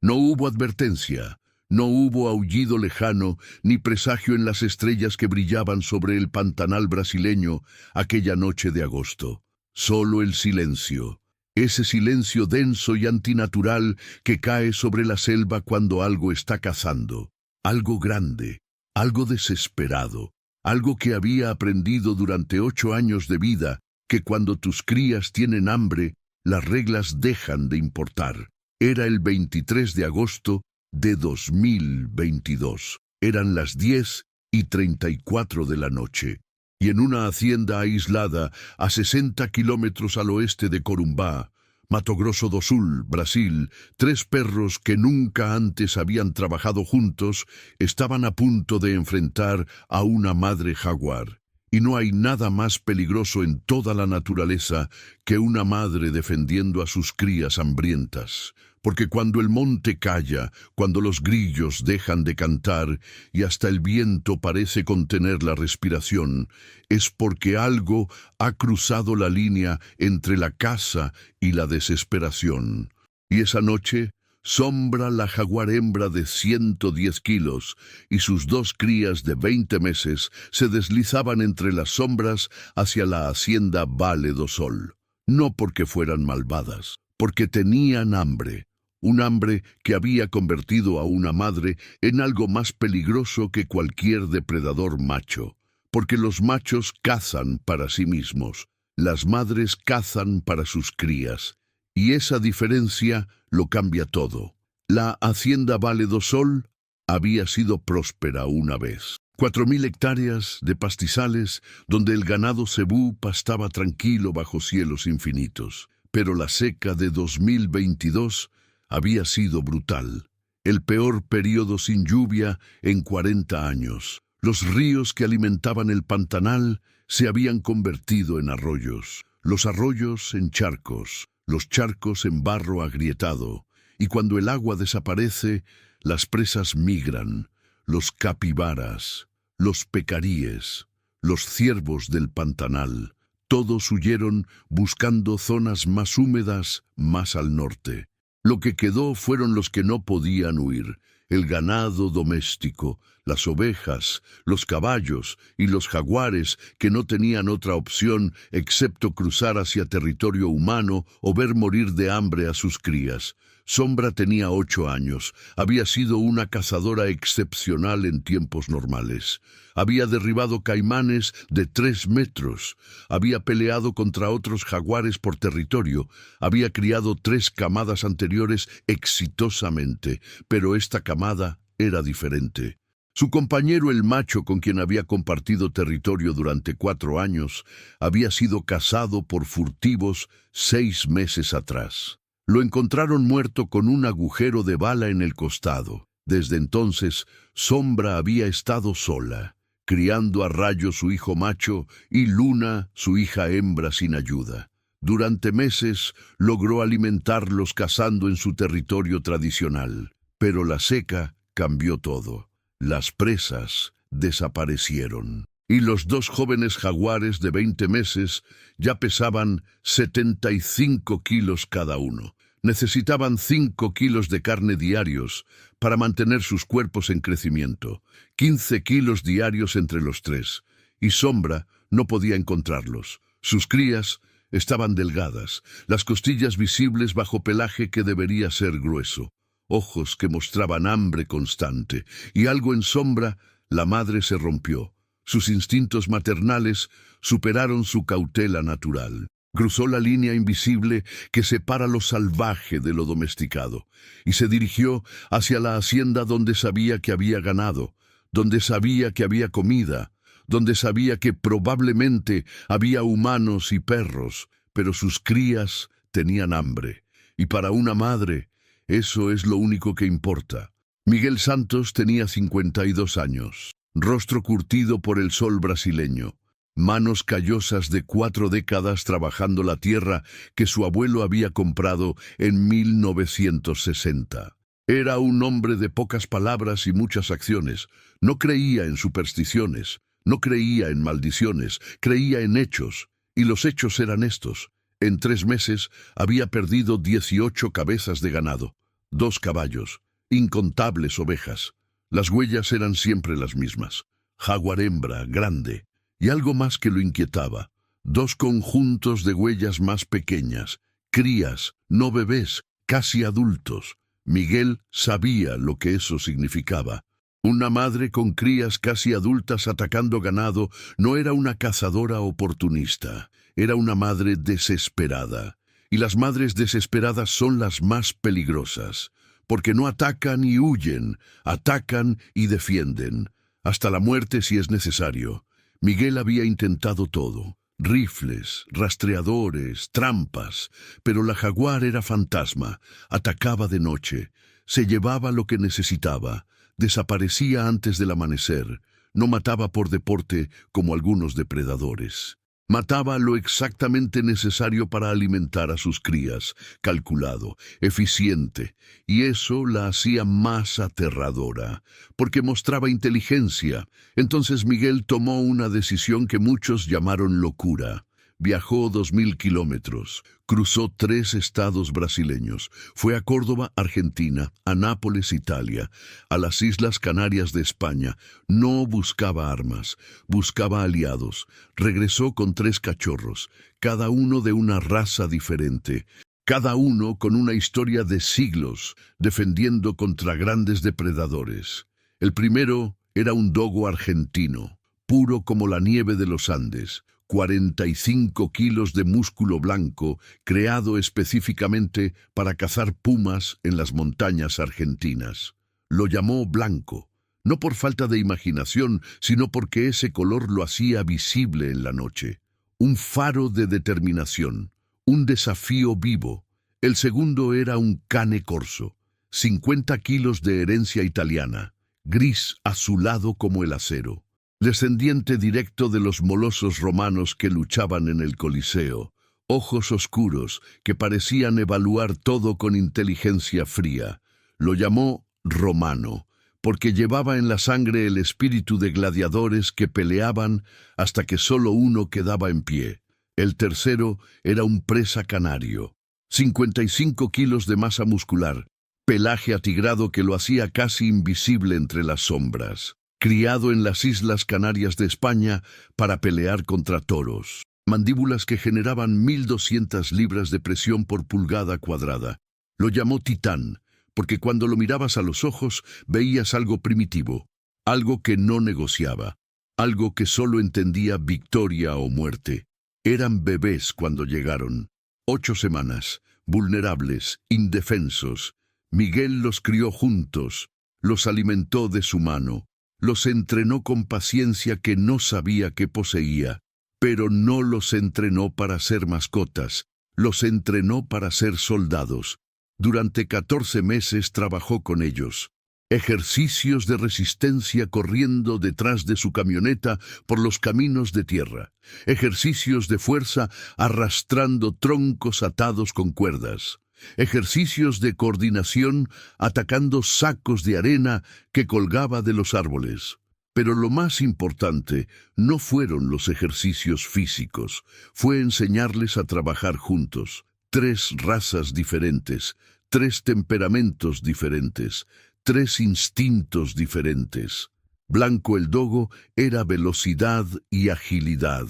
No hubo advertencia, no hubo aullido lejano, ni presagio en las estrellas que brillaban sobre el pantanal brasileño aquella noche de agosto. Solo el silencio, ese silencio denso y antinatural que cae sobre la selva cuando algo está cazando. Algo grande, algo desesperado, algo que había aprendido durante 8 años de vida, que cuando tus crías tienen hambre, las reglas dejan de importar. Era el 23 de agosto de 2022. Eran las 10:34 de la noche. Y en una hacienda aislada a 60 kilómetros al oeste de Corumbá, Mato Grosso do Sul, Brasil, 3 perros que nunca antes habían trabajado juntos estaban a punto de enfrentar a una madre jaguar. Y no hay nada más peligroso en toda la naturaleza que una madre defendiendo a sus crías hambrientas. Porque cuando el monte calla, cuando los grillos dejan de cantar y hasta el viento parece contener la respiración, es porque algo ha cruzado la línea entre la caza y la desesperación. Y esa noche, Sombra, la jaguar hembra de 110 kilos, y sus 2 crías de 20 meses se deslizaban entre las sombras hacia la hacienda Vale do Sol. No porque fueran malvadas, porque tenían hambre. Un hambre que había convertido a una madre en algo más peligroso que cualquier depredador macho. Porque los machos cazan para sí mismos, las madres cazan para sus crías. Y esa diferencia lo cambia todo. La hacienda Vale do Sol había sido próspera una vez. 4.000 hectáreas de pastizales donde el ganado cebú pastaba tranquilo bajo cielos infinitos. Pero la seca de 2022 había sido brutal. El peor periodo sin lluvia en 40 años. Los ríos que alimentaban el pantanal se habían convertido en arroyos. Los arroyos en charcos. Los charcos en barro agrietado, y cuando el agua desaparece, las presas migran, los capibaras, los pecaríes, los ciervos del pantanal, todos huyeron buscando zonas más húmedas más al norte. Lo que quedó fueron los que no podían huir, el ganado doméstico, las ovejas, los caballos y los jaguares que no tenían otra opción excepto cruzar hacia territorio humano o ver morir de hambre a sus crías. Sombra tenía 8 años, había sido una cazadora excepcional en tiempos normales. Había derribado caimanes de 3 metros, había peleado contra otros jaguares por territorio, había criado 3 camadas anteriores exitosamente, pero esta camada era diferente. Su compañero el macho con quien había compartido territorio durante 4 años, había sido cazado por furtivos 6 meses atrás. Lo encontraron muerto con un agujero de bala en el costado. Desde entonces, Sombra había estado sola, criando a Rayo su hijo macho y Luna su hija hembra sin ayuda. Durante meses logró alimentarlos cazando en su territorio tradicional, pero la seca cambió todo. Las presas desaparecieron. Y los 2 jóvenes jaguares de 20 meses ya pesaban 75 kilos cada uno. Necesitaban 5 kilos de carne diarios para mantener sus cuerpos en crecimiento, 15 kilos diarios entre los 3, y Sombra no podía encontrarlos. Sus crías estaban delgadas, las costillas visibles bajo pelaje que debería ser grueso, ojos que mostraban hambre constante, y algo en Sombra, la madre se rompió. Sus instintos maternales superaron su cautela natural. Cruzó la línea invisible que separa lo salvaje de lo domesticado y se dirigió hacia la hacienda donde sabía que había ganado, donde sabía que había comida, donde sabía que probablemente había humanos y perros, pero sus crías tenían hambre. Y para una madre, eso es lo único que importa. Miguel Santos tenía 52 años, rostro curtido por el sol brasileño. Manos callosas de 4 décadas trabajando la tierra que su abuelo había comprado en 1960. Era un hombre de pocas palabras y muchas acciones. No creía en supersticiones, no creía en maldiciones, creía en hechos. Y los hechos eran estos. En 3 meses había perdido 18 cabezas de ganado. 2 caballos, incontables ovejas. Las huellas eran siempre las mismas. Jaguar hembra, grande, y algo más que lo inquietaba. 2 conjuntos de huellas más pequeñas, crías, no bebés, casi adultos. Miguel sabía lo que eso significaba. Una madre con crías casi adultas atacando ganado no era una cazadora oportunista, era una madre desesperada. Y las madres desesperadas son las más peligrosas, porque no atacan y huyen, atacan y defienden, hasta la muerte si es necesario. Miguel había intentado todo, rifles, rastreadores, trampas, pero la jaguar era fantasma, atacaba de noche, se llevaba lo que necesitaba, desaparecía antes del amanecer, no mataba por deporte como algunos depredadores. Mataba lo exactamente necesario para alimentar a sus crías, calculado, eficiente, y eso la hacía más aterradora, porque mostraba inteligencia. Entonces Miguel tomó una decisión que muchos llamaron locura. Viajó 2000 kilómetros, cruzó 3 estados brasileños, fue a Córdoba, Argentina, a Nápoles, Italia, a las Islas Canarias de España. No buscaba armas, buscaba aliados. Regresó con 3 cachorros, cada uno de una raza diferente, cada uno con una historia de siglos, defendiendo contra grandes depredadores. El primero era un dogo argentino, puro como la nieve de los Andes. 45 kilos de músculo blanco, creado específicamente para cazar pumas en las montañas argentinas. Lo llamó Blanco, no por falta de imaginación, sino porque ese color lo hacía visible en la noche. Un faro de determinación, un desafío vivo. El segundo era un cane corso, 50 kilos de herencia italiana, gris azulado como el acero. Descendiente directo de los molosos romanos que luchaban en el Coliseo, ojos oscuros que parecían evaluar todo con inteligencia fría. Lo llamó Romano, porque llevaba en la sangre el espíritu de gladiadores que peleaban hasta que solo uno quedaba en pie. El tercero era un presa canario, 55 kilos de masa muscular, pelaje atigrado que lo hacía casi invisible entre las sombras. Criado en las Islas Canarias de España para pelear contra toros. Mandíbulas que generaban 1200 libras de presión por pulgada cuadrada. Lo llamó Titán, porque cuando lo mirabas a los ojos veías algo primitivo, algo que no negociaba, algo que solo entendía victoria o muerte. Eran bebés cuando llegaron. 8 semanas, vulnerables, indefensos. Miguel los crió juntos, los alimentó de su mano. Los entrenó con paciencia que no sabía que poseía, pero no los entrenó para ser mascotas, los entrenó para ser soldados. Durante 14 meses trabajó con ellos. Ejercicios de resistencia corriendo detrás de su camioneta por los caminos de tierra. Ejercicios de fuerza arrastrando troncos atados con cuerdas. Ejercicios de coordinación atacando sacos de arena que colgaba de los árboles. Pero lo más importante no fueron los ejercicios físicos, fue enseñarles a trabajar juntos. 3 razas diferentes, 3 temperamentos diferentes, 3 instintos diferentes. Blanco el dogo era velocidad y agilidad,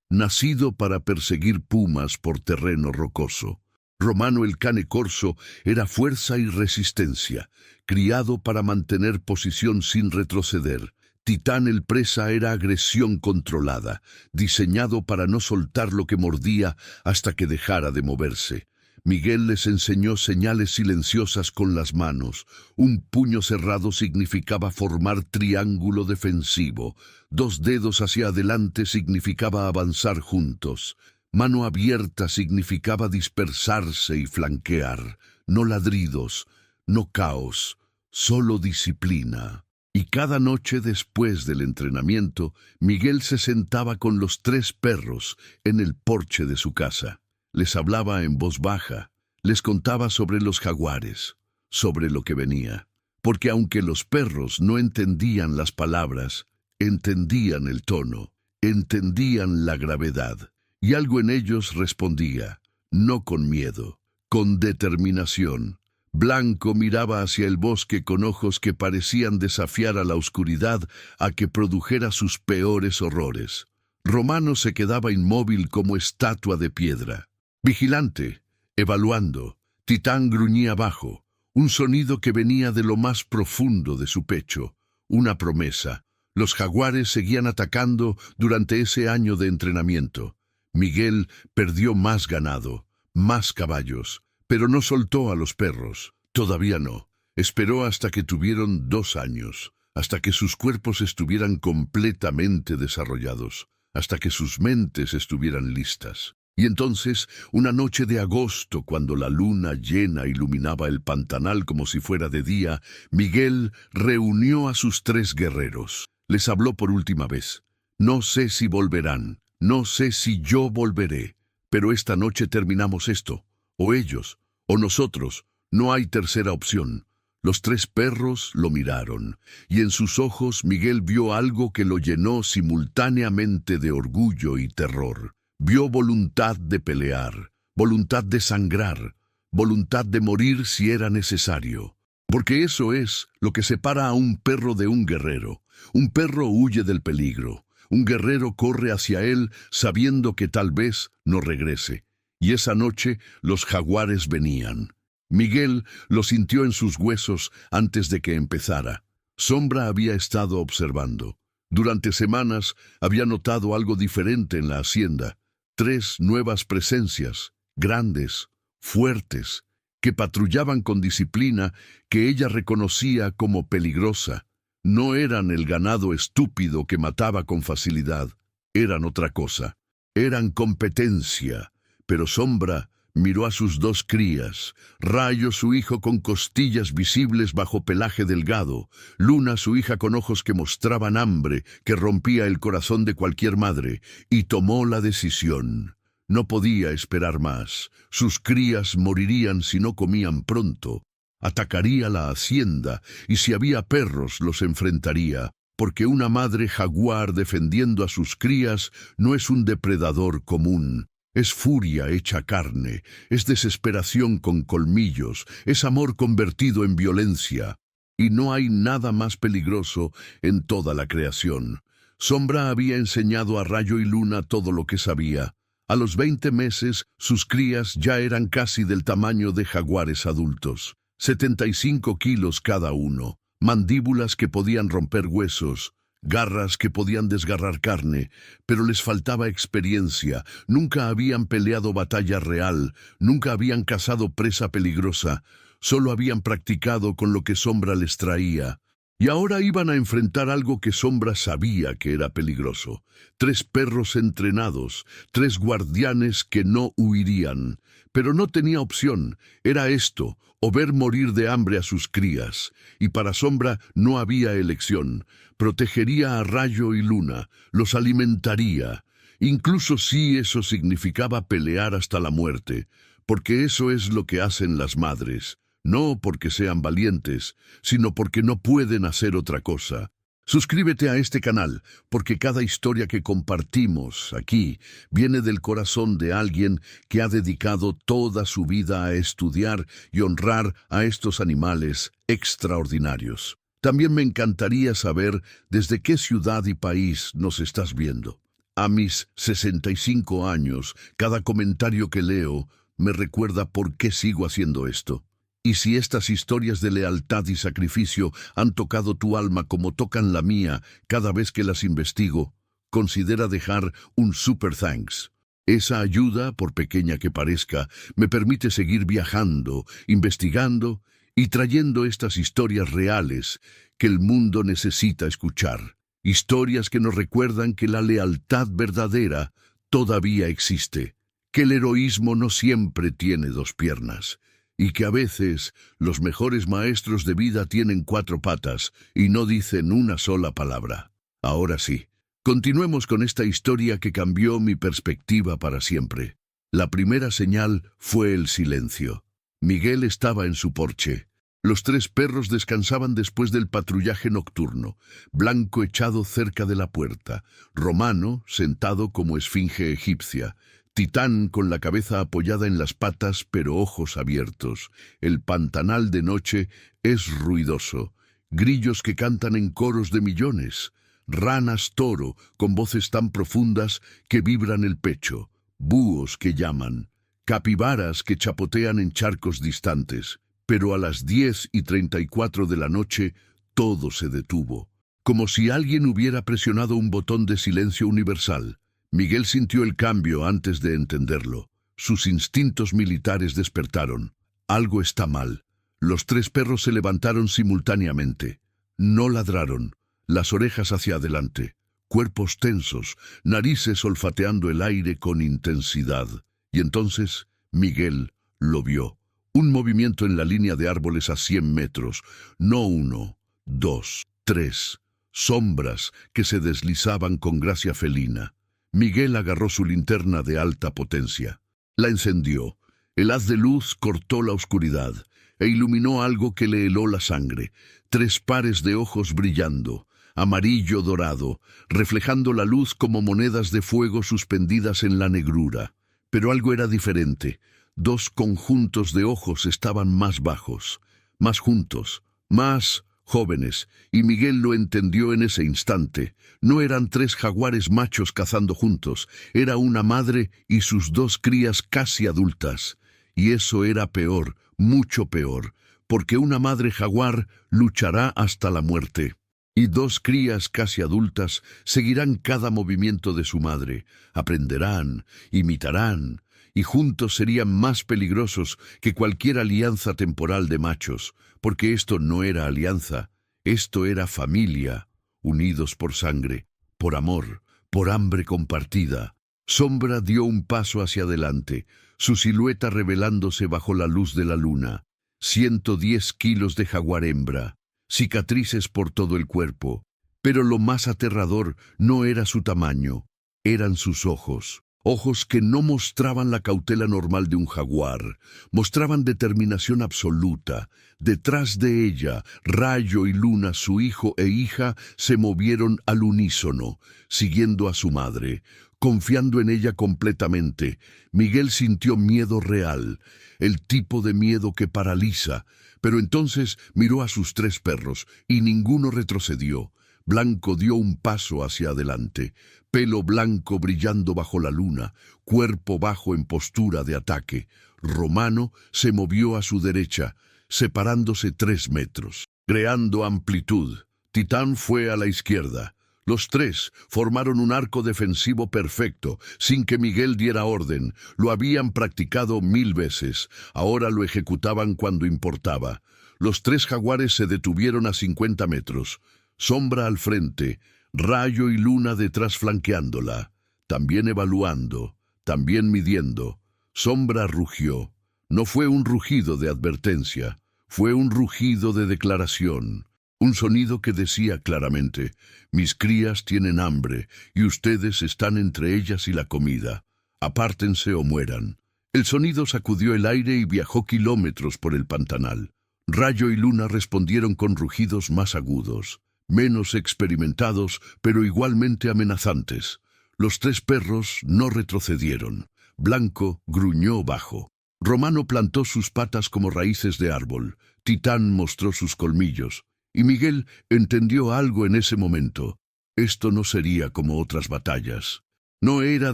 nacido para perseguir pumas por terreno rocoso. Romano el cane corso era fuerza y resistencia, criado para mantener posición sin retroceder. Titán el presa era agresión controlada, diseñado para no soltar lo que mordía hasta que dejara de moverse. Miguel les enseñó señales silenciosas con las manos. Un puño cerrado significaba formar triángulo defensivo. 2 dedos hacia adelante significaba avanzar juntos. Mano abierta significaba dispersarse y flanquear, no ladridos, no caos, solo disciplina. Y cada noche después del entrenamiento, Miguel se sentaba con los 3 perros en el porche de su casa. Les hablaba en voz baja, les contaba sobre los jaguares, sobre lo que venía. Porque aunque los perros no entendían las palabras, entendían el tono, entendían la gravedad. Y algo en ellos respondía, no con miedo, con determinación. Blanco miraba hacia el bosque con ojos que parecían desafiar a la oscuridad a que produjera sus peores horrores. Romano se quedaba inmóvil como estatua de piedra. Vigilante, evaluando, Titán gruñía bajo, un sonido que venía de lo más profundo de su pecho, una promesa. Los jaguares seguían atacando durante ese año de entrenamiento. Miguel perdió más ganado, más caballos, pero no soltó a los perros. Todavía no. Esperó hasta que tuvieron 2 años, hasta que sus cuerpos estuvieran completamente desarrollados, hasta que sus mentes estuvieran listas. Y entonces, una noche de agosto, cuando la luna llena iluminaba el pantanal como si fuera de día, Miguel reunió a sus 3 guerreros. Les habló por última vez. No sé si volverán, no sé si yo volveré, pero esta noche terminamos esto, o ellos, o nosotros, no hay tercera opción. Los 3 perros lo miraron, y en sus ojos Miguel vio algo que lo llenó simultáneamente de orgullo y terror. Vio voluntad de pelear, voluntad de sangrar, voluntad de morir si era necesario. Porque eso es lo que separa a un perro de un guerrero. Un perro huye del peligro. Un guerrero corre hacia él sabiendo que tal vez no regrese. Y esa noche los jaguares venían. Miguel lo sintió en sus huesos antes de que empezara. Sombra había estado observando. Durante semanas había notado algo diferente en la hacienda. 3 nuevas presencias, grandes, fuertes, que patrullaban con disciplina que ella reconocía como peligrosa. No eran el ganado estúpido que mataba con facilidad, eran otra cosa. Eran competencia, pero Sombra miró a sus 2 crías, Rayo su hijo con costillas visibles bajo pelaje delgado, Luna su hija con ojos que mostraban hambre, que rompía el corazón de cualquier madre, y tomó la decisión. No podía esperar más. Sus crías morirían si no comían pronto. Atacaría la hacienda, y si había perros los enfrentaría, porque una madre jaguar defendiendo a sus crías no es un depredador común. Es furia hecha carne, es desesperación con colmillos, es amor convertido en violencia. Y no hay nada más peligroso en toda la creación. Sombra había enseñado a Rayo y Luna todo lo que sabía. A los 20 meses, sus crías ya eran casi del tamaño de jaguares adultos. 75 kilos cada uno, mandíbulas que podían romper huesos, garras que podían desgarrar carne, pero les faltaba experiencia, nunca habían peleado batalla real, nunca habían cazado presa peligrosa, solo habían practicado con lo que Sombra les traía. Y ahora iban a enfrentar algo que Sombra sabía que era peligroso. 3 perros entrenados, 3 guardianes que no huirían. Pero no tenía opción, era esto, o ver morir de hambre a sus crías. Y para Sombra no había elección. Protegería a Rayo y Luna, los alimentaría, incluso si eso significaba pelear hasta la muerte, porque eso es lo que hacen las madres. No porque sean valientes, sino porque no pueden hacer otra cosa. Suscríbete a este canal, porque cada historia que compartimos aquí viene del corazón de alguien que ha dedicado toda su vida a estudiar y honrar a estos animales extraordinarios. También me encantaría saber desde qué ciudad y país nos estás viendo. A mis 65 años, cada comentario que leo me recuerda por qué sigo haciendo esto. Y si estas historias de lealtad y sacrificio han tocado tu alma como tocan la mía cada vez que las investigo, considera dejar un super thanks. Esa ayuda, por pequeña que parezca, me permite seguir viajando, investigando y trayendo estas historias reales que el mundo necesita escuchar. Historias que nos recuerdan que la lealtad verdadera todavía existe, que el heroísmo no siempre tiene 2 piernas, y que a veces los mejores maestros de vida tienen 4 patas y no dicen una sola palabra. Ahora sí, continuemos con esta historia que cambió mi perspectiva para siempre. La primera señal fue el silencio. Miguel estaba en su porche. Los 3 perros descansaban después del patrullaje nocturno, Blanco echado cerca de la puerta, Romano sentado como esfinge egipcia, Titán con la cabeza apoyada en las patas pero ojos abiertos. El pantanal de noche es ruidoso. Grillos que cantan en coros de millones. Ranas toro con voces tan profundas que vibran el pecho. Búhos que llaman. Capibaras que chapotean en charcos distantes. Pero a las 10:34 de la noche todo se detuvo. Como si alguien hubiera presionado un botón de silencio universal. Miguel sintió el cambio antes de entenderlo. Sus instintos militares despertaron. Algo está mal. Los 3 perros se levantaron simultáneamente. No ladraron, las orejas hacia adelante, cuerpos tensos, narices olfateando el aire con intensidad. Y entonces Miguel lo vio. Un movimiento en la línea de árboles a 100 metros. No 1, 2, 3. Sombras que se deslizaban con gracia felina. Miguel agarró su linterna de alta potencia. La encendió. El haz de luz cortó la oscuridad e iluminó algo que le heló la sangre. 3 pares de ojos brillando, amarillo dorado, reflejando la luz como monedas de fuego suspendidas en la negrura. Pero algo era diferente. 2 conjuntos de ojos estaban más bajos, más juntos, más jóvenes, y Miguel lo entendió en ese instante. No eran 3 jaguares machos cazando juntos, era una madre y sus 2 crías casi adultas. Y eso era peor, mucho peor, porque una madre jaguar luchará hasta la muerte. Y 2 crías casi adultas seguirán cada movimiento de su madre, aprenderán, imitarán, y juntos serían más peligrosos que cualquier alianza temporal de machos, porque esto no era alianza, esto era familia, unidos por sangre, por amor, por hambre compartida. Sombra dio un paso hacia adelante, su silueta revelándose bajo la luz de la luna. 110 kilos de jaguar hembra, cicatrices por todo el cuerpo. Pero lo más aterrador no era su tamaño, eran sus ojos. Ojos que no mostraban la cautela normal de un jaguar, mostraban determinación absoluta. Detrás de ella, Rayo y Luna, su hijo e hija, se movieron al unísono, siguiendo a su madre, confiando en ella completamente. Miguel sintió miedo real, el tipo de miedo que paraliza, pero entonces miró a sus 3 perros y ninguno retrocedió. Blanco dio un paso hacia adelante, pelo blanco brillando bajo la luna, cuerpo bajo en postura de ataque. Romano se movió a su derecha, separándose 3 metros, creando amplitud. Titán fue a la izquierda. Los 3 formaron un arco defensivo perfecto, sin que Miguel diera orden. Lo habían practicado 1000 veces, ahora lo ejecutaban cuando importaba. Los 3 jaguares se detuvieron a 50 metros. Sombra al frente, Rayo y Luna detrás flanqueándola, también evaluando, también midiendo. Sombra rugió. No fue un rugido de advertencia, fue un rugido de declaración. Un sonido que decía claramente: mis crías tienen hambre y ustedes están entre ellas y la comida. Apártense o mueran. El sonido sacudió el aire y viajó kilómetros por el pantanal. Rayo y Luna respondieron con rugidos más agudos, menos experimentados, pero igualmente amenazantes. Los 3 perros no retrocedieron. Blanco gruñó bajo. Romano plantó sus patas como raíces de árbol. Titán mostró sus colmillos. Y Miguel entendió algo en ese momento. Esto no sería como otras batallas. No era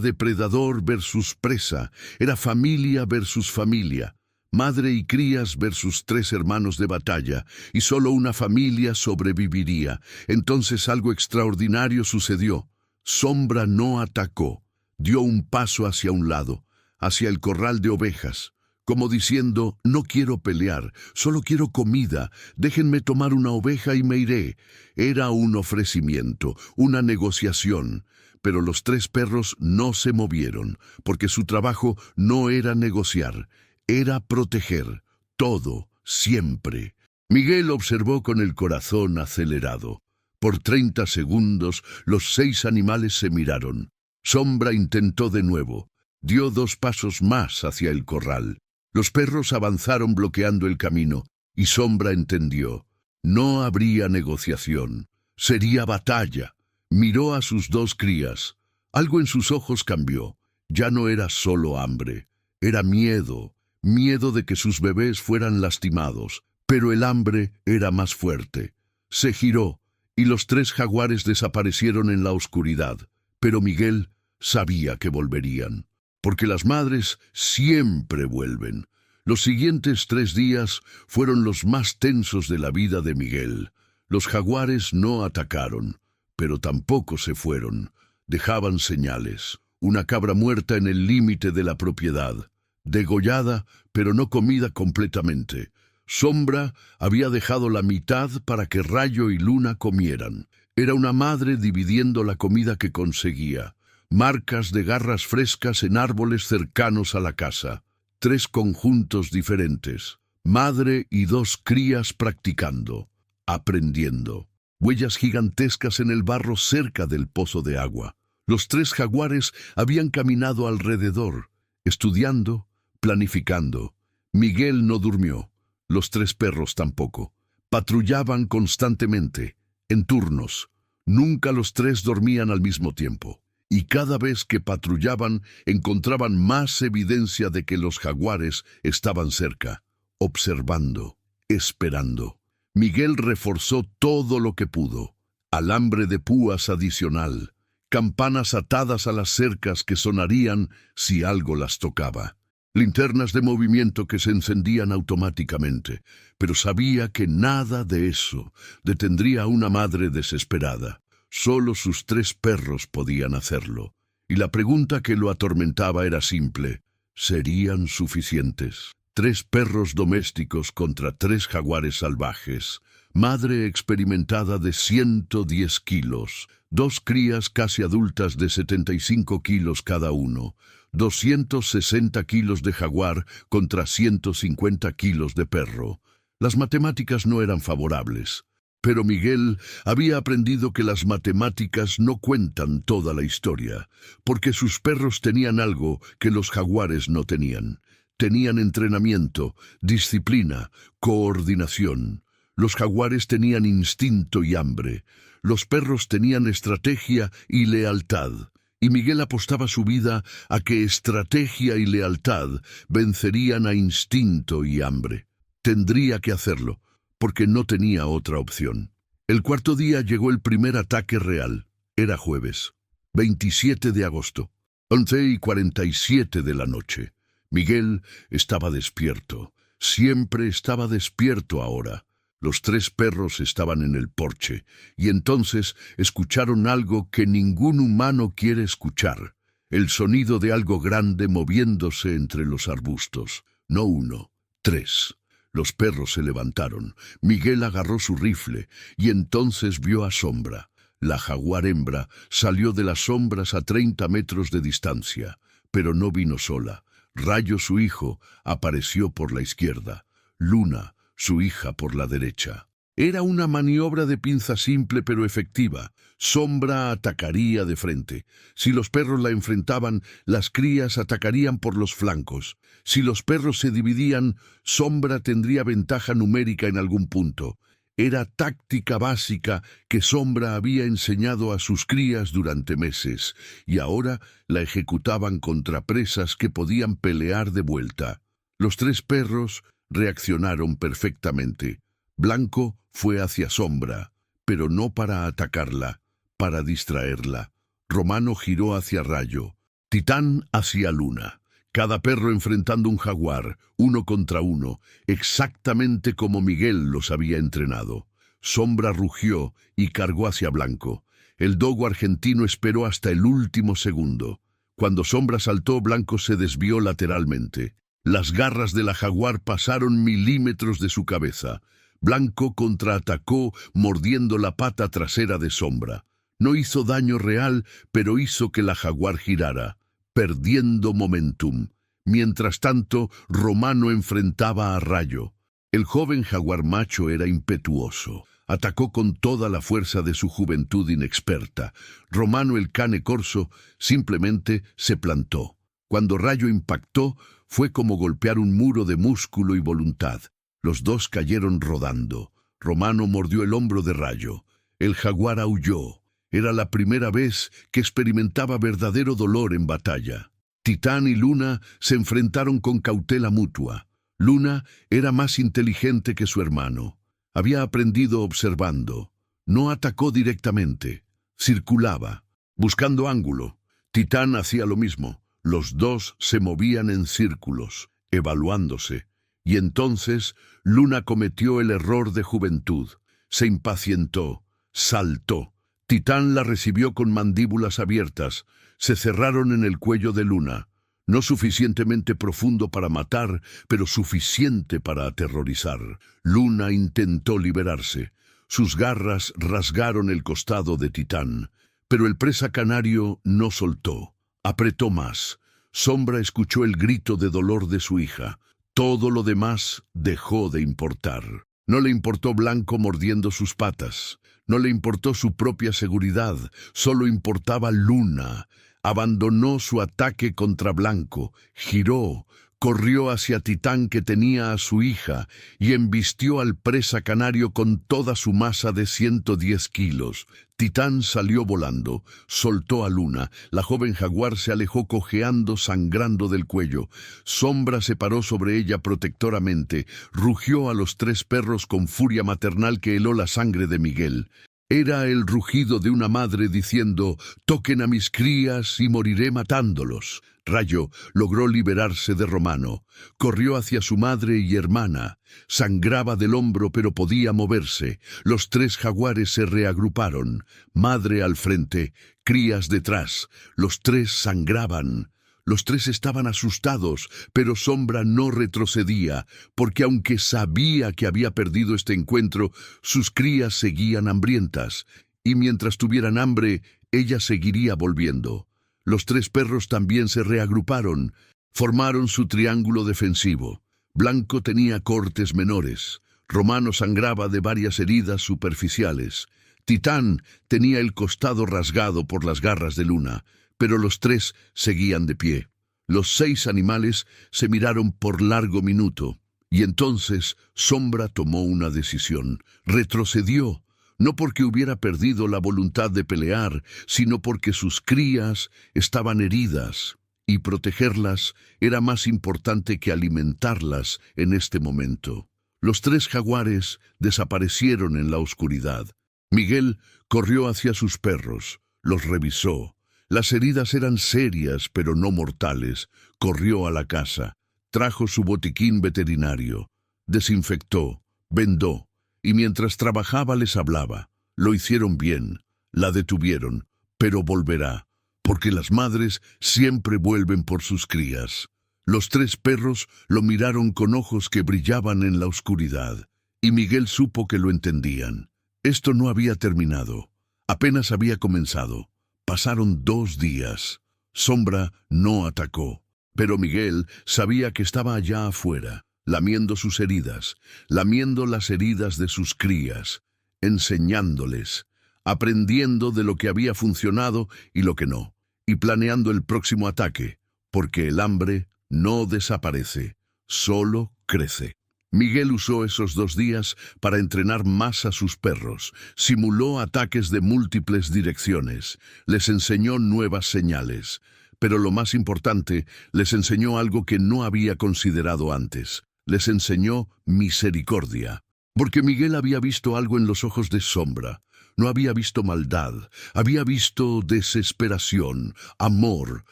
depredador versus presa, era familia versus familia. Madre y crías versus 3 hermanos de batalla, y solo una familia sobreviviría. Entonces algo extraordinario sucedió. Sombra no atacó, dio un paso hacia un lado, hacia el corral de ovejas, como diciendo: no quiero pelear, solo quiero comida, déjenme tomar una oveja y me iré. Era un ofrecimiento, una negociación. Pero los 3 perros no se movieron, porque su trabajo no era negociar. Era proteger, todo, siempre. Miguel observó con el corazón acelerado. Por 30 segundos los 6 animales se miraron. Sombra intentó de nuevo. Dio 2 pasos más hacia el corral. Los perros avanzaron bloqueando el camino, y Sombra entendió. No habría negociación. Sería batalla. Miró a sus 2 crías. Algo en sus ojos cambió. Ya no era solo hambre, era miedo, miedo de que sus bebés fueran lastimados, pero el hambre era más fuerte. Se giró, y los 3 jaguares desaparecieron en la oscuridad, pero Miguel sabía que volverían, porque las madres siempre vuelven. Los siguientes 3 días fueron los más tensos de la vida de Miguel. Los jaguares no atacaron, pero tampoco se fueron. Dejaban señales. Una cabra muerta en el límite de la propiedad, degollada, pero no comida completamente. Sombra había dejado la mitad para que Rayo y Luna comieran. Era una madre dividiendo la comida que conseguía. Marcas de garras frescas en árboles cercanos a la casa. 3 conjuntos diferentes. Madre y 2 crías practicando, aprendiendo. Huellas gigantescas en el barro cerca del pozo de agua. Los 3 jaguares habían caminado alrededor, estudiando, planificando. Miguel no durmió, los 3 perros tampoco. Patrullaban constantemente, en turnos. Nunca los 3 dormían al mismo tiempo. Y cada vez que patrullaban encontraban más evidencia de que los jaguares estaban cerca, observando, esperando. Miguel reforzó todo lo que pudo. Alambre de púas adicional. Campanas atadas a las cercas que sonarían si algo las tocaba. Linternas de movimiento que se encendían automáticamente, pero sabía que nada de eso detendría a una madre desesperada. Solo sus 3 perros podían hacerlo. Y la pregunta que lo atormentaba era simple. ¿Serían suficientes? 3 perros domésticos contra 3 jaguares salvajes. Madre experimentada de 110 kilos. 2 crías casi adultas de 75 kilos cada uno. 260 kilos de jaguar contra 150 kilos de perro. Las matemáticas no eran favorables. Pero Miguel había aprendido que las matemáticas no cuentan toda la historia, porque sus perros tenían algo que los jaguares no tenían. Tenían entrenamiento, disciplina, coordinación. Los jaguares tenían instinto y hambre. Los perros tenían estrategia y lealtad. Y Miguel apostaba su vida a que estrategia y lealtad vencerían a instinto y hambre. Tendría que hacerlo, porque no tenía otra opción. El 4.º día llegó el primer ataque real. Era jueves, 27 de agosto, 11:47 de la noche. Miguel estaba despierto. Siempre estaba despierto ahora. Los 3 perros estaban en el porche, y entonces escucharon algo que ningún humano quiere escuchar. El sonido de algo grande moviéndose entre los arbustos. No 1, 3. Los perros se levantaron. Miguel agarró su rifle, y entonces vio a Sombra. La jaguar hembra salió de las sombras a 30 metros de distancia, pero no vino sola. Rayo, su hijo, apareció por la izquierda. Luna, su hija, por la derecha. Era una maniobra de pinza simple pero efectiva. Sombra atacaría de frente. Si los perros la enfrentaban, las crías atacarían por los flancos. Si los perros se dividían, Sombra tendría ventaja numérica en algún punto. Era táctica básica que Sombra había enseñado a sus crías durante meses, y ahora la ejecutaban contra presas que podían pelear de vuelta. Los 3 perros reaccionaron perfectamente. Blanco fue hacia Sombra, pero no para atacarla, para distraerla. Romano giró hacia Rayo. Titán hacia Luna. Cada perro enfrentando un jaguar, 1 contra 1, exactamente como Miguel los había entrenado. Sombra rugió y cargó hacia Blanco. El dogo argentino esperó hasta el último segundo. Cuando Sombra saltó, Blanco se desvió lateralmente. Las garras de la jaguar pasaron milímetros de su cabeza. Blanco contraatacó mordiendo la pata trasera de Sombra. No hizo daño real, pero hizo que la jaguar girara, perdiendo momentum. Mientras tanto, Romano enfrentaba a Rayo. El joven jaguar macho era impetuoso. Atacó con toda la fuerza de su juventud inexperta. Romano, el cane corso, simplemente se plantó. Cuando Rayo impactó, fue como golpear un muro de músculo y voluntad. Los 2 cayeron rodando. Romano mordió el hombro de Rayo. El jaguar aulló. Era la primera vez que experimentaba verdadero dolor en batalla. Titán y Luna se enfrentaron con cautela mutua. Luna era más inteligente que su hermano. Había aprendido observando. No atacó directamente. Circulaba, buscando ángulo. Titán hacía lo mismo. Los dos se movían en círculos, evaluándose. Y entonces Luna cometió el error de juventud. Se impacientó, saltó. Titán la recibió con mandíbulas abiertas. Se cerraron en el cuello de Luna. No suficientemente profundo para matar, pero suficiente para aterrorizar. Luna intentó liberarse. Sus garras rasgaron el costado de Titán. Pero el presa canario no soltó. Apretó más. Sombra escuchó el grito de dolor de su hija. Todo lo demás dejó de importar. No le importó Blanco mordiendo sus patas. No le importó su propia seguridad. Solo importaba Luna. Abandonó su ataque contra Blanco. Giró. Corrió hacia Titán, que tenía a su hija, y embistió al presa canario con toda su masa de 110 kilos. Titán salió volando, soltó a Luna. La joven jaguar se alejó cojeando, sangrando del cuello. Sombra se paró sobre ella protectoramente. Rugió a los 3 perros con furia maternal que heló la sangre de Miguel. Era el rugido de una madre diciendo: «Toquen a mis crías y moriré matándolos». Rayo logró liberarse de Romano. Corrió hacia su madre y hermana. Sangraba del hombro, pero podía moverse. Los 3 jaguares se reagruparon. Madre al frente, crías detrás. Los 3 sangraban. Los 3 estaban asustados, pero Sombra no retrocedía, porque aunque sabía que había perdido este encuentro, sus crías seguían hambrientas, y mientras tuvieran hambre, ella seguiría volviendo. Los 3 perros también se reagruparon, formaron su triángulo defensivo. Blanco tenía cortes menores, Romano sangraba de varias heridas superficiales, Titán tenía el costado rasgado por las garras de Luna, pero los 3 seguían de pie. Los 6 animales se miraron por largo minuto, y entonces Sombra tomó una decisión. Retrocedió, no porque hubiera perdido la voluntad de pelear, sino porque sus crías estaban heridas, y protegerlas era más importante que alimentarlas en este momento. Los 3 jaguares desaparecieron en la oscuridad. Miguel corrió hacia sus perros, los revisó. Las heridas eran serias, pero no mortales. Corrió a la casa, trajo su botiquín veterinario, desinfectó, vendó, y mientras trabajaba les hablaba. Lo hicieron bien, la detuvieron, pero volverá, porque las madres siempre vuelven por sus crías. Los 3 perros lo miraron con ojos que brillaban en la oscuridad, y Miguel supo que lo entendían. Esto no había terminado, apenas había comenzado. Pasaron 2 días. Sombra no atacó, pero Miguel sabía que estaba allá afuera, lamiendo sus heridas, lamiendo las heridas de sus crías, enseñándoles, aprendiendo de lo que había funcionado y lo que no, y planeando el próximo ataque, porque el hambre no desaparece, solo crece. Miguel usó esos 2 días para entrenar más a sus perros, simuló ataques de múltiples direcciones, les enseñó nuevas señales, pero lo más importante, les enseñó algo que no había considerado antes. Les enseñó misericordia, porque Miguel había visto algo en los ojos de Sombra. No había visto maldad, había visto desesperación, amor,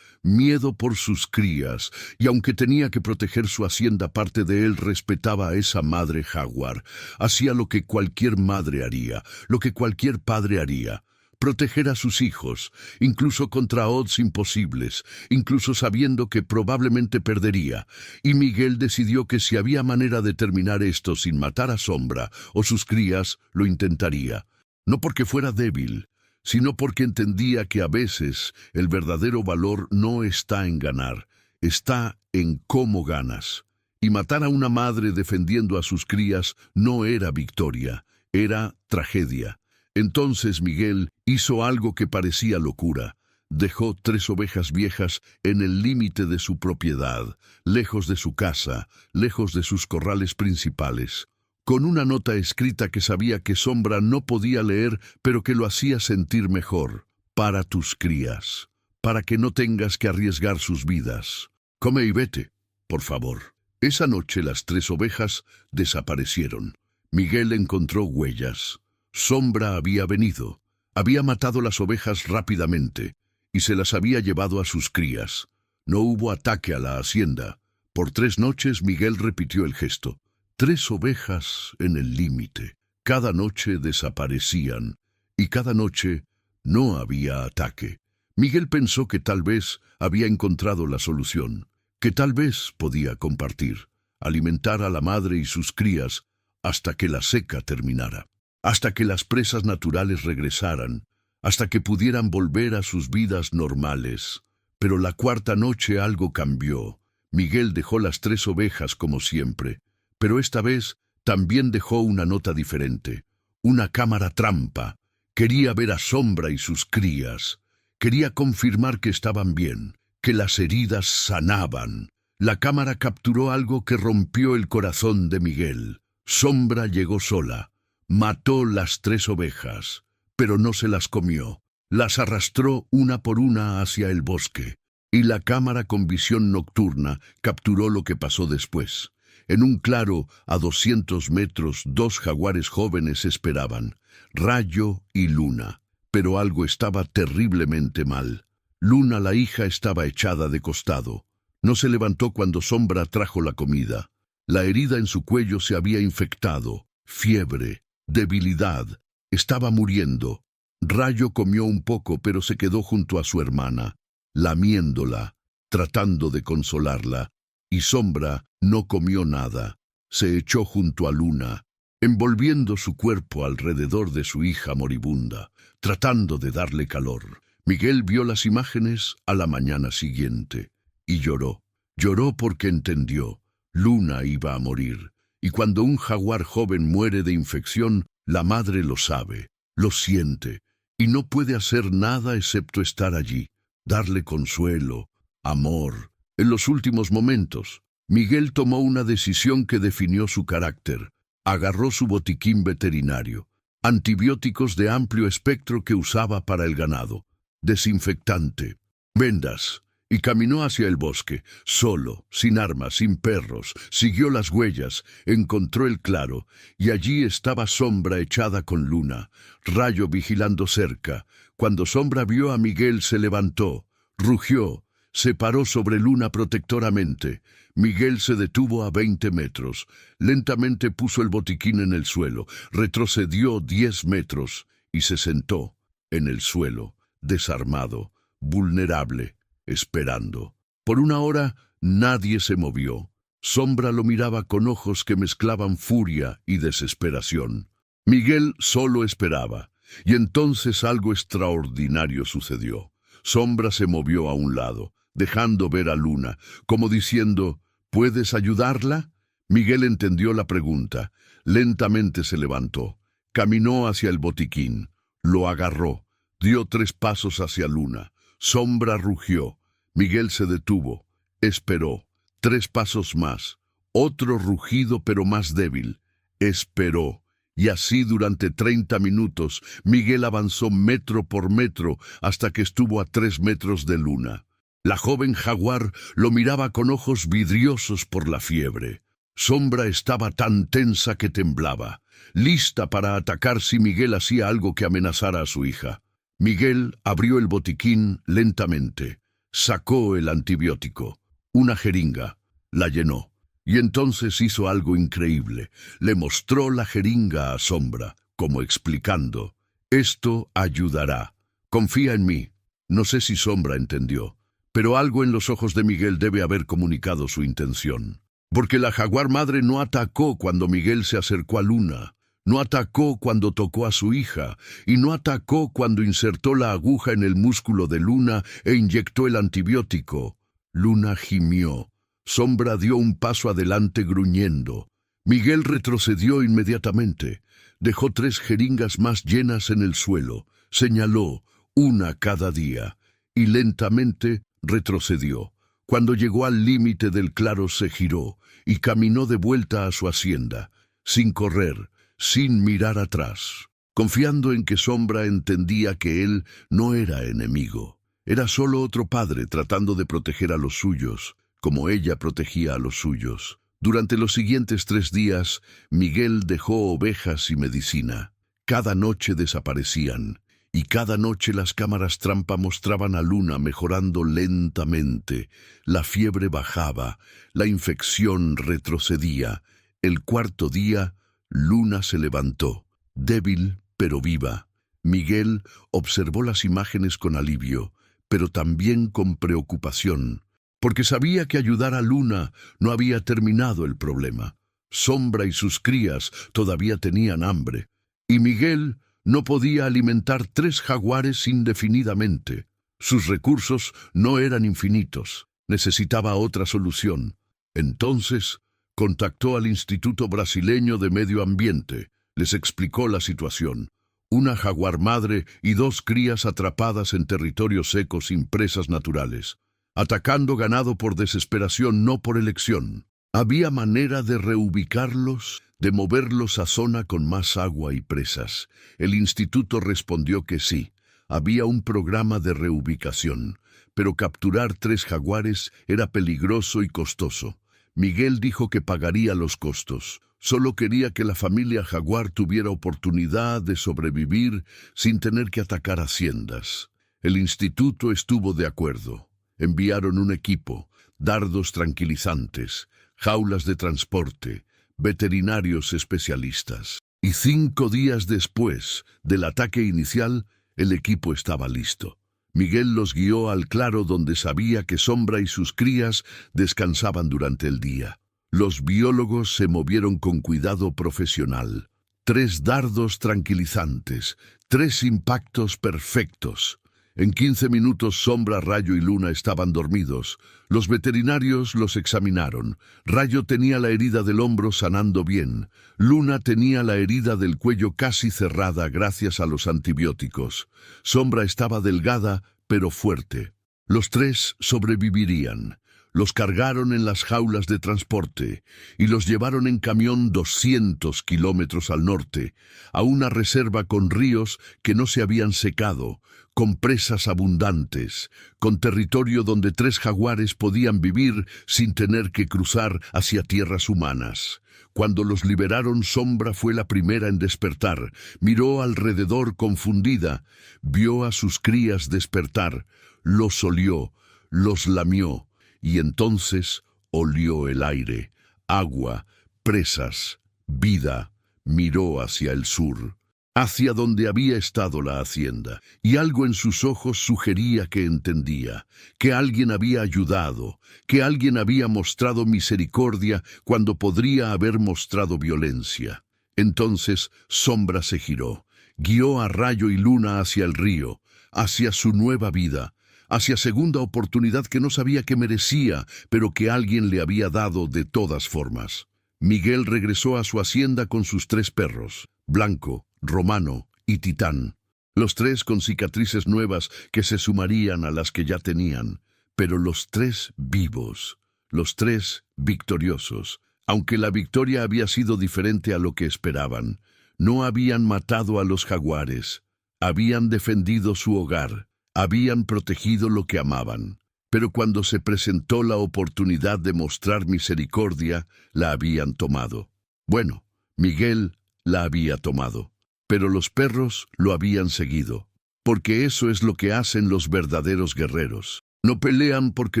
miedo por sus crías, y aunque tenía que proteger su hacienda, parte de él respetaba a esa madre jaguar. Hacía lo que cualquier madre haría, lo que cualquier padre haría. Proteger a sus hijos, incluso contra odds imposibles, incluso sabiendo que probablemente perdería. Y Miguel decidió que si había manera de terminar esto sin matar a Sombra o sus crías, lo intentaría. No porque fuera débil, sino porque entendía que a veces el verdadero valor no está en ganar, está en cómo ganas. Y matar a una madre defendiendo a sus crías no era victoria, era tragedia. Entonces Miguel hizo algo que parecía locura. Dejó 3 ovejas viejas en el límite de su propiedad, lejos de su casa, lejos de sus corrales principales, con una nota escrita que sabía que Sombra no podía leer, pero que lo hacía sentir mejor. Para tus crías. para que no tengas que arriesgar sus vidas. Come y vete, por favor. Esa noche las 3 ovejas desaparecieron. Miguel encontró huellas. Sombra había venido. Había matado las ovejas rápidamente y se las había llevado a sus crías. No hubo ataque a la hacienda. Por 3 noches Miguel repitió el gesto. 3 ovejas en el límite. Cada noche desaparecían y cada noche no había ataque. Miguel pensó que tal vez había encontrado la solución, que tal vez podía compartir, alimentar a la madre y sus crías hasta que la seca terminara, hasta que las presas naturales regresaran, hasta que pudieran volver a sus vidas normales. Pero la 4ª noche algo cambió. Miguel dejó las 3 ovejas como siempre, pero esta vez también dejó una nota diferente, una cámara trampa. Quería ver a Sombra y sus crías. Quería confirmar que estaban bien, que las heridas sanaban. La cámara capturó algo que rompió el corazón de Miguel. Sombra llegó sola, mató las 3 ovejas, pero no se las comió. Las arrastró una por una hacia el bosque, y la cámara con visión nocturna capturó lo que pasó después. En un claro, a 200 metros, 2 jaguares jóvenes esperaban, Rayo y Luna. Pero algo estaba terriblemente mal. Luna, la hija, estaba echada de costado. No se levantó cuando Sombra trajo la comida. La herida en su cuello se había infectado. Fiebre, debilidad. Estaba muriendo. Rayo comió un poco, pero se quedó junto a su hermana, lamiéndola, tratando de consolarla. Y Sombra no comió nada. Se echó junto a Luna, envolviendo su cuerpo alrededor de su hija moribunda, tratando de darle calor. Miguel vio las imágenes a la mañana siguiente y lloró. Lloró porque entendió. Luna iba a morir. Y cuando un jaguar joven muere de infección, la madre lo sabe, lo siente, y no puede hacer nada excepto estar allí, darle consuelo, amor. En los últimos momentos, Miguel tomó una decisión que definió su carácter. Agarró su botiquín veterinario, antibióticos de amplio espectro que usaba para el ganado, desinfectante, vendas, y caminó hacia el bosque, solo, sin armas, sin perros. Siguió las huellas, encontró el claro, y allí estaba Sombra echada con Luna, Rayo vigilando cerca. Cuando Sombra vio a Miguel se levantó, rugió, se paró sobre Luna protectoramente. Miguel se detuvo a 20 metros. Lentamente puso el botiquín en el suelo, retrocedió 10 metros y se sentó en el suelo, desarmado, vulnerable, esperando. Por 1 hora nadie se movió. Sombra lo miraba con ojos que mezclaban furia y desesperación. Miguel solo esperaba, y entonces algo extraordinario sucedió. Sombra se movió a un lado, dejando ver a Luna, como diciendo, ¿puedes ayudarla? Miguel entendió la pregunta. Lentamente se levantó, caminó hacia el botiquín, lo agarró, dio 3 pasos hacia Luna. Sombra rugió. Miguel se detuvo, esperó. 3 pasos más, otro rugido pero más débil. Esperó. Y así durante 30 minutos, Miguel avanzó metro por metro hasta que estuvo a 3 metros de Luna. La joven jaguar lo miraba con ojos vidriosos por la fiebre. Sombra estaba tan tensa que temblaba, lista para atacar si Miguel hacía algo que amenazara a su hija. Miguel abrió el botiquín lentamente, sacó el antibiótico, una jeringa, la llenó. Y entonces hizo algo increíble. Le mostró la jeringa a Sombra, como explicando, esto ayudará. Confía en mí. No sé si Sombra entendió, pero algo en los ojos de Miguel debe haber comunicado su intención. Porque la jaguar madre no atacó cuando Miguel se acercó a Luna, no atacó cuando tocó a su hija, y no atacó cuando insertó la aguja en el músculo de Luna e inyectó el antibiótico. Luna gimió. Sombra dio un paso adelante gruñendo. Miguel retrocedió inmediatamente. Dejó 3 jeringas más llenas en el suelo. Señaló, 1 cada día. Y lentamente retrocedió. Cuando llegó al límite del claro se giró y caminó de vuelta a su hacienda, sin correr, sin mirar atrás, confiando en que Sombra entendía que él no era enemigo. Era solo otro padre tratando de proteger a los suyos, como ella protegía a los suyos. Durante los siguientes 3 días, Miguel dejó ovejas y medicina. Cada noche desaparecían, y cada noche las cámaras trampa mostraban a Luna mejorando lentamente. La fiebre bajaba, la infección retrocedía. El 4.º día, Luna se levantó, débil pero viva. Miguel observó las imágenes con alivio, pero también con preocupación, porque sabía que ayudar a Luna no había terminado el problema. Sombra y sus crías todavía tenían hambre, y Miguel no podía alimentar 3 jaguares indefinidamente. Sus recursos no eran infinitos. Necesitaba otra solución. Entonces, contactó al Instituto Brasileño de Medio Ambiente. Les explicó la situación. Una jaguar madre y 2 crías atrapadas en territorios secos sin presas naturales, atacando ganado por desesperación, no por elección. ¿Había manera de reubicarlos, de moverlos a zona con más agua y presas? El instituto respondió que sí. Había un programa de reubicación, pero capturar 3 jaguares era peligroso y costoso. Miguel dijo que pagaría los costos. Solo quería que la familia jaguar tuviera oportunidad de sobrevivir sin tener que atacar haciendas. El instituto estuvo de acuerdo. Enviaron un equipo, dardos tranquilizantes, jaulas de transporte, veterinarios especialistas. Y 5 días después del ataque inicial, el equipo estaba listo. Miguel los guió al claro donde sabía que Sombra y sus crías descansaban durante el día. Los biólogos se movieron con cuidado profesional. 3 dardos tranquilizantes, 3 impactos perfectos. En 15 minutos Sombra, Rayo y Luna estaban dormidos. Los veterinarios los examinaron. Rayo tenía la herida del hombro sanando bien. Luna tenía la herida del cuello casi cerrada gracias a los antibióticos. Sombra estaba delgada, pero fuerte. Los 3 sobrevivirían. Los cargaron en las jaulas de transporte y los llevaron en camión 200 kilómetros al norte, a una reserva con ríos que no se habían secado, con presas abundantes, con territorio donde 3 jaguares podían vivir sin tener que cruzar hacia tierras humanas. Cuando los liberaron, Sombra fue la primera en despertar. Miró alrededor confundida, vio a sus crías despertar, los olió, los lamió, y entonces olió el aire, agua, presas, vida. Miró hacia el sur, hacia donde había estado la hacienda, y algo en sus ojos sugería que entendía, que alguien había ayudado, que alguien había mostrado misericordia cuando podría haber mostrado violencia. Entonces Sombra se giró, guió a Rayo y Luna hacia el río, hacia su nueva vida, hacia segunda oportunidad que no sabía que merecía, pero que alguien le había dado de todas formas. Miguel regresó a su hacienda con sus 3 perros, Blanco, Romano y Titán, los 3 con cicatrices nuevas que se sumarían a las que ya tenían, pero los 3 vivos, los 3 victoriosos. Aunque la victoria había sido diferente a lo que esperaban, no habían matado a los jaguares, habían defendido su hogar, habían protegido lo que amaban. Pero cuando se presentó la oportunidad de mostrar misericordia, la habían tomado. Bueno, Miguel la había tomado, pero los perros lo habían seguido, porque eso es lo que hacen los verdaderos guerreros. No pelean porque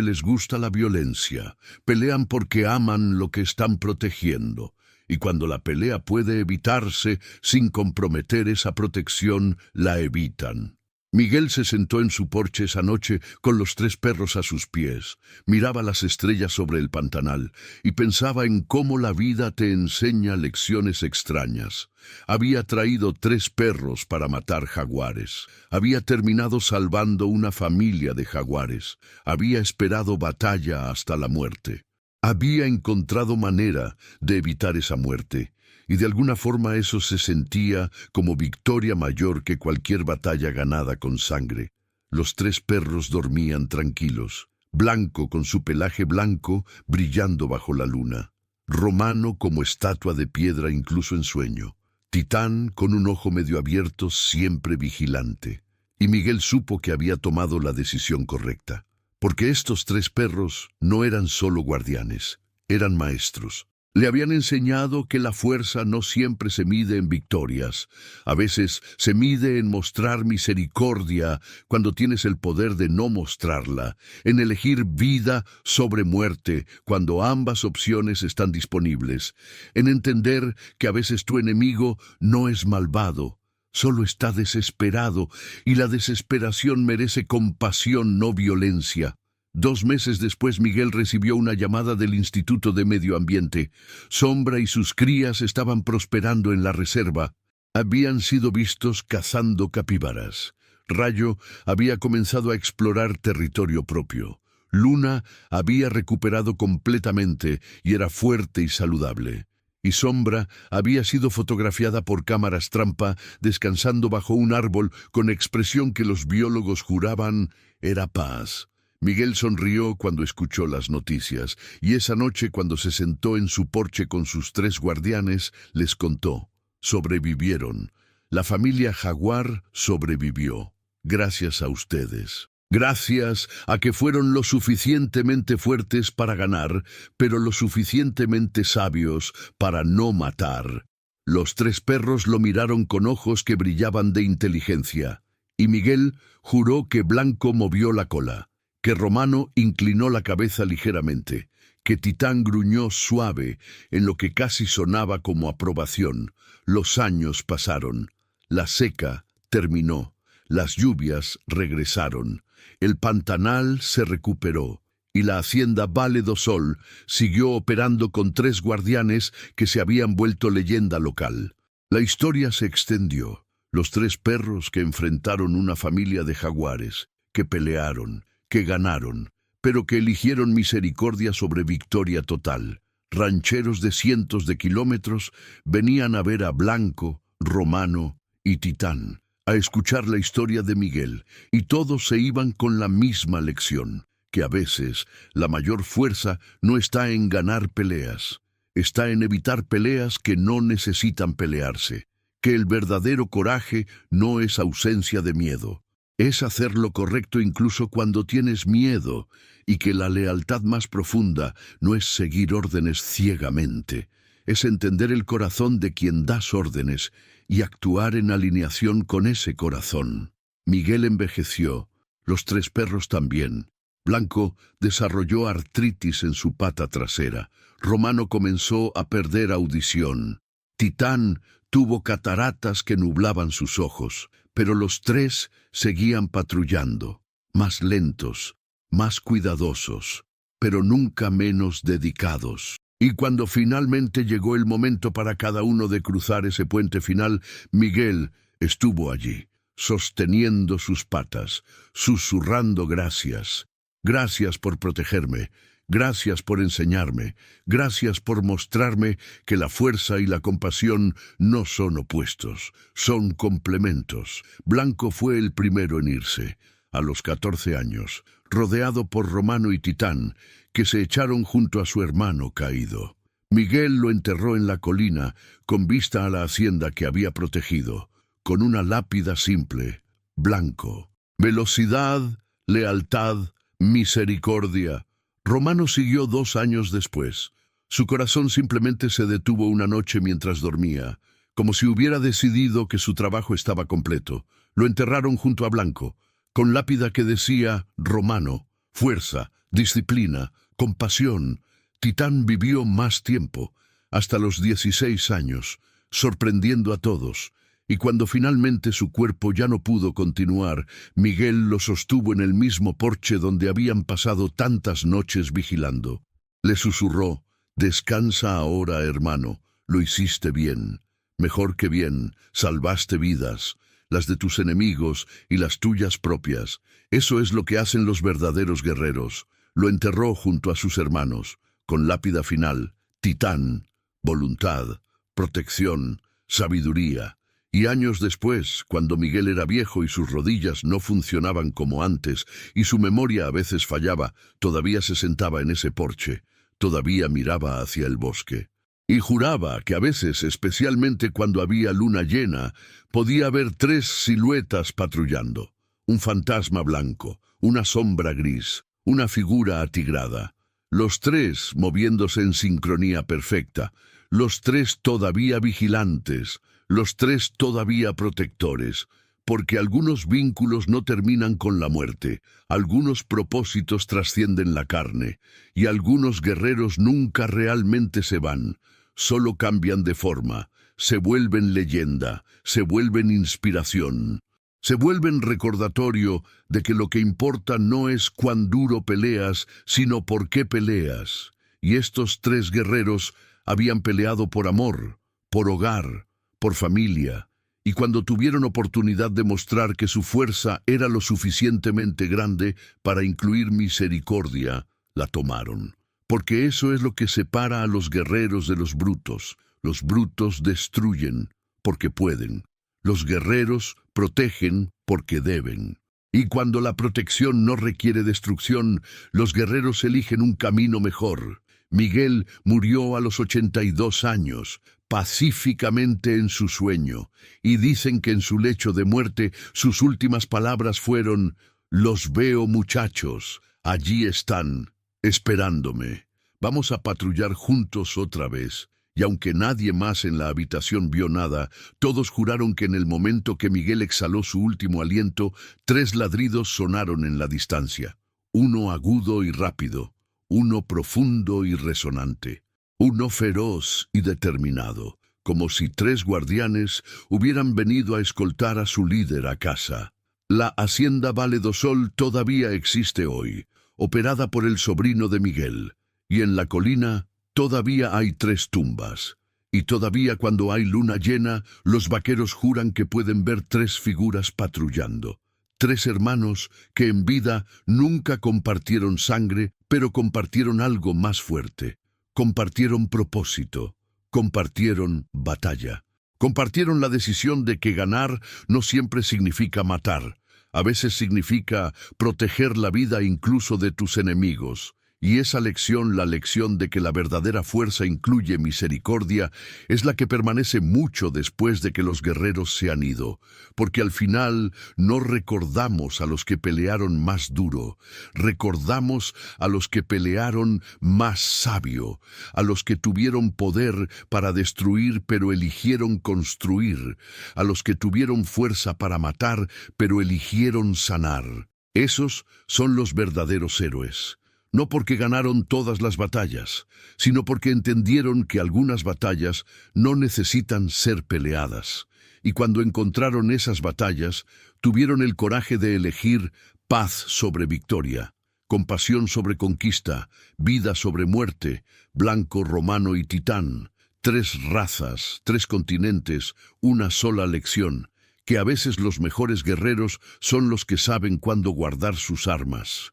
les gusta la violencia, pelean porque aman lo que están protegiendo, y cuando la pelea puede evitarse sin comprometer esa protección, la evitan. Miguel se sentó en su porche esa noche con los 3 perros a sus pies, miraba las estrellas sobre el pantanal y pensaba en cómo la vida te enseña lecciones extrañas. Había traído 3 perros para matar jaguares, había terminado salvando una familia de jaguares, había esperado batalla hasta la muerte. Había encontrado manera de evitar esa muerte, y de alguna forma eso se sentía como victoria mayor que cualquier batalla ganada con sangre. Los 3 perros dormían tranquilos, Blanco con su pelaje blanco brillando bajo la luna, Romano como estatua de piedra incluso en sueño, Titán con un ojo medio abierto siempre vigilante. Y Miguel supo que había tomado la decisión correcta, porque estos 3 perros no eran solo guardianes, eran maestros. Le habían enseñado que la fuerza no siempre se mide en victorias. A veces se mide en mostrar misericordia cuando tienes el poder de no mostrarla, en elegir vida sobre muerte cuando ambas opciones están disponibles, en entender que a veces tu enemigo no es malvado, solo está desesperado, y la desesperación merece compasión, no violencia. 2 meses después, Miguel recibió una llamada del Instituto de Medio Ambiente. Sombra y sus crías estaban prosperando en la reserva. Habían sido vistos cazando capibaras. Rayo había comenzado a explorar territorio propio. Luna había recuperado completamente y era fuerte y saludable. Y Sombra había sido fotografiada por cámaras trampa, descansando bajo un árbol con expresión que los biólogos juraban era paz. Miguel sonrió cuando escuchó las noticias, y esa noche cuando se sentó en su porche con sus 3 guardianes, les contó. Sobrevivieron. La familia Jaguar sobrevivió. Gracias a ustedes. Gracias a que fueron lo suficientemente fuertes para ganar, pero lo suficientemente sabios para no matar. Los 3 perros lo miraron con ojos que brillaban de inteligencia, y Miguel juró que Blanco movió la cola, que Romano inclinó la cabeza ligeramente, que Titán gruñó suave, en lo que casi sonaba como aprobación. Los años pasaron. La seca terminó. Las lluvias regresaron. El Pantanal se recuperó. Y la hacienda Vale do Sol siguió operando con 3 guardianes que se habían vuelto leyenda local. La historia se extendió. Los 3 perros que enfrentaron una familia de jaguares, que pelearon, que ganaron, pero que eligieron misericordia sobre victoria total. Rancheros de cientos de kilómetros venían a ver a Blanco, Romano y Titán, a escuchar la historia de Miguel, y todos se iban con la misma lección, que a veces la mayor fuerza no está en ganar peleas, está en evitar peleas que no necesitan pelearse, que el verdadero coraje no es ausencia de miedo. Es hacer lo correcto incluso cuando tienes miedo, y que la lealtad más profunda no es seguir órdenes ciegamente, es entender el corazón de quien das órdenes y actuar en alineación con ese corazón. Miguel envejeció, los 3 perros también. Blanco desarrolló artritis en su pata trasera. Romano comenzó a perder audición. Titán tuvo cataratas que nublaban sus ojos. Pero los 3 seguían patrullando, más lentos, más cuidadosos, pero nunca menos dedicados. Y cuando finalmente llegó el momento para cada uno de cruzar ese puente final, Miguel estuvo allí, sosteniendo sus patas, susurrando gracias. Gracias por protegerme. Gracias por enseñarme, gracias por mostrarme que la fuerza y la compasión no son opuestos, son complementos. Blanco fue el primero en irse, a los 14 años, rodeado por Romano y Titán, que se echaron junto a su hermano caído. Miguel lo enterró en la colina, con vista a la hacienda que había protegido, con una lápida simple, Blanco. Velocidad, lealtad, misericordia. Romano siguió 2 años después. Su corazón simplemente se detuvo una noche mientras dormía, como si hubiera decidido que su trabajo estaba completo. Lo enterraron junto a Blanco, con lápida que decía Romano, fuerza, disciplina, compasión. Titán vivió más tiempo, hasta los 16 años, sorprendiendo a todos. Y cuando finalmente su cuerpo ya no pudo continuar, Miguel lo sostuvo en el mismo porche donde habían pasado tantas noches vigilando. Le susurró, descansa ahora, hermano, lo hiciste bien, mejor que bien, salvaste vidas, las de tus enemigos y las tuyas propias. Eso es lo que hacen los verdaderos guerreros. Lo enterró junto a sus hermanos, con lápida final, Titán, voluntad, protección, sabiduría. Y años después, cuando Miguel era viejo y sus rodillas no funcionaban como antes, y su memoria a veces fallaba, todavía se sentaba en ese porche, todavía miraba hacia el bosque. Y juraba que a veces, especialmente cuando había luna llena, podía ver 3 siluetas patrullando. un fantasma blanco, una sombra gris, una figura atigrada. Los tres moviéndose en sincronía perfecta, los tres todavía vigilantes, los tres todavía protectores, porque algunos vínculos no terminan con la muerte, algunos propósitos trascienden la carne, y algunos guerreros nunca realmente se van, solo cambian de forma, se vuelven leyenda, se vuelven inspiración. Se vuelven recordatorio de que lo que importa no es cuán duro peleas, sino por qué peleas. Y estos tres guerreros habían peleado por amor, por hogar, por familia, y cuando tuvieron oportunidad de mostrar que su fuerza era lo suficientemente grande para incluir misericordia, la tomaron. Porque eso es lo que separa a los guerreros de los brutos. Los brutos destruyen porque pueden. Los guerreros protegen porque deben. Y cuando la protección no requiere destrucción, los guerreros eligen un camino mejor. Miguel murió a los 82 años, pacíficamente en su sueño, y dicen que en su lecho de muerte sus últimas palabras fueron: «Los veo, muchachos, allí están, esperándome. Vamos a patrullar juntos otra vez». Y aunque nadie más en la habitación vio nada, todos juraron que en el momento que Miguel exhaló su último aliento, 3 ladridos sonaron en la distancia. Uno agudo y rápido, uno profundo y resonante, uno feroz y determinado, como si 3 guardianes hubieran venido a escoltar a su líder a casa. La hacienda Vale do Sol todavía existe hoy, operada por el sobrino de Miguel, y en la colina todavía hay 3 tumbas, y todavía cuando hay luna llena, los vaqueros juran que pueden ver 3 figuras patrullando. 3 hermanos que en vida nunca compartieron sangre, pero compartieron algo más fuerte. Compartieron propósito, compartieron batalla. Compartieron la decisión de que ganar no siempre significa matar. A veces significa proteger la vida incluso de tus enemigos. Y esa lección, la lección de que la verdadera fuerza incluye misericordia, es la que permanece mucho después de que los guerreros se han ido, porque al final no recordamos a los que pelearon más duro, recordamos a los que pelearon más sabio, a los que tuvieron poder para destruir pero eligieron construir, a los que tuvieron fuerza para matar pero eligieron sanar. Esos son los verdaderos héroes. No porque ganaron todas las batallas, sino porque entendieron que algunas batallas no necesitan ser peleadas. Y cuando encontraron esas batallas, tuvieron el coraje de elegir paz sobre victoria, compasión sobre conquista, vida sobre muerte, blanco, romano y titán, 3 razas, 3 continentes, una sola lección, que a veces los mejores guerreros son los que saben cuándo guardar sus armas.